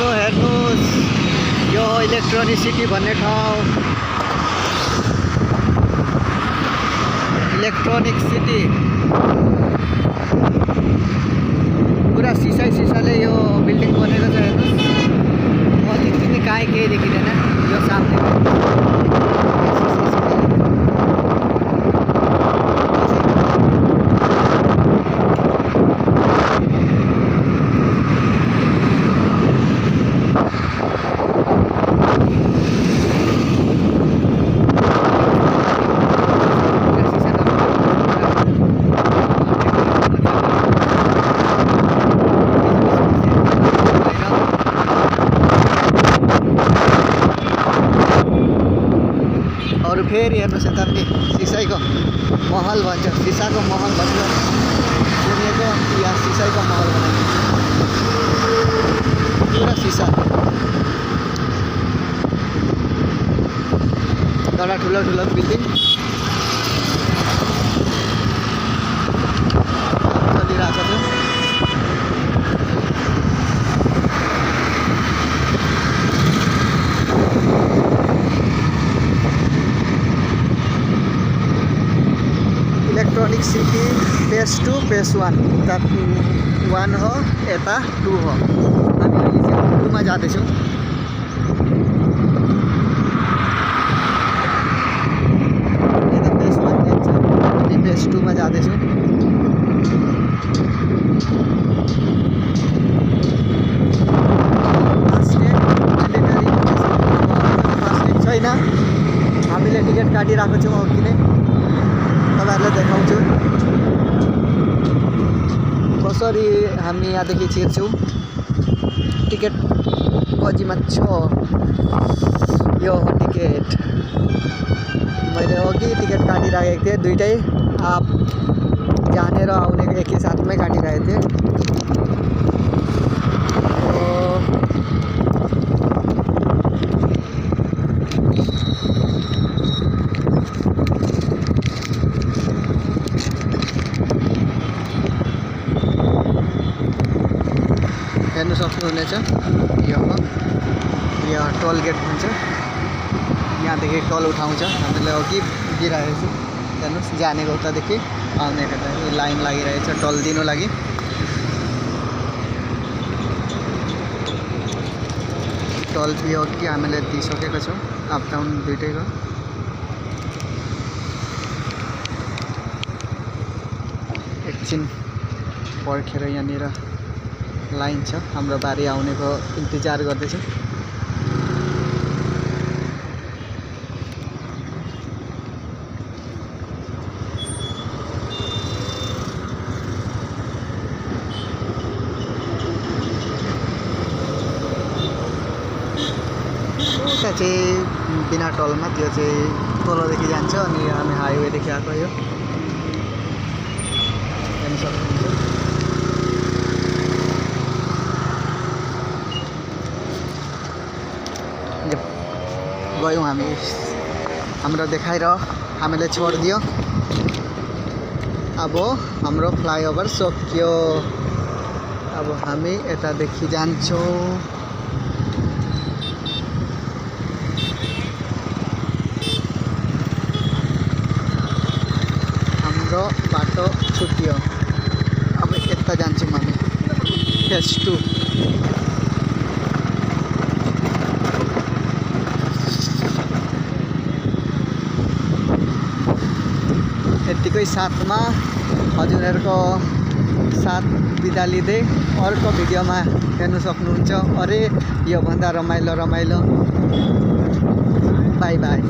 हेर्नुस् यो electronic city भन्ने ठाउँ। इलेक्ट्रोनिक सिटी पुरा सिसाले यो बिल्डिङ बनेको छ। हेर्नुस् अलिक पनि काहीँ केही देखिँदैन यो सामने। और फेरि हेर्नुहोस् यता पनि सिसाईको महल भन्छ, सिसाको महल भन्छ सुनेको। यहाँ सिसाईको महल बनाइन्छ पुरा सिसा। तर ठुलो बिल्डिङ चलिरहेको छ। इलेक्ट्रोनिक सिटी फेज 2 फेज 1 उता 1 हो, यता 2 हो। हामी अहिले चाहिँ 2 मा जाँदैछौँ। यता फेज 1 जान्छ, हामी फेज 2 मा जाँदैछौँ। फास्टट्याग छैन, हामीले टिकट काटिरहेको छौँ। अघि नै तपाईहरुलाई देखाउँछु कसरी हामी यहाँदेखि छिर्छौँ। टिकट कजिमा छ, यो हो टिकट। मैले अघि टिकट काटिराखेको थिएँ, दुइटै आप जाने र आउने एकै साथमै काटिरहेको थिएँ। हेर्नु सक्नुहुनेछ यो टोल गेट भन्छ। यहाँदेखि टोल उठाउँछ। हामीले अघि दिइरहेको छु, हेर्नुहोस् जानेको उतादेखि आउनेको त लाइन लागिरहेछ टोल दिनु लागि। टोल फी अघि हामीले दिइसकेको छौँ, अप डाउन दुइटैको। एकछिन पर्खेर यहाँनिर लाइन छ, हाम्रो बारी आउनेको इन्तजार गर्दैछौँ। उता चाहिँ बिना टोलमा, त्यो चाहिँ तलदेखि जान्छ। अनि हामी हाइवेदेखि आएको यो हेर्नु सक्नुहुन्छ। गयौँ हामी, हाम्रो देखाएर हामीले छोडिदियो। अब हाम्रो फ्लाइओभर सकियो। अब हामी यतादेखि जान्छौँ। हाम्रो बाटो छुट्यो। अब यता जान्छौँ हामी फेज 2। यतिकै साथमा हजुरहरूको साथ बिदा लिँदै अर्को भिडियोमा हेर्नु सक्नुहुन्छ। अरे योभन्दा रमाइलो बाई बाई।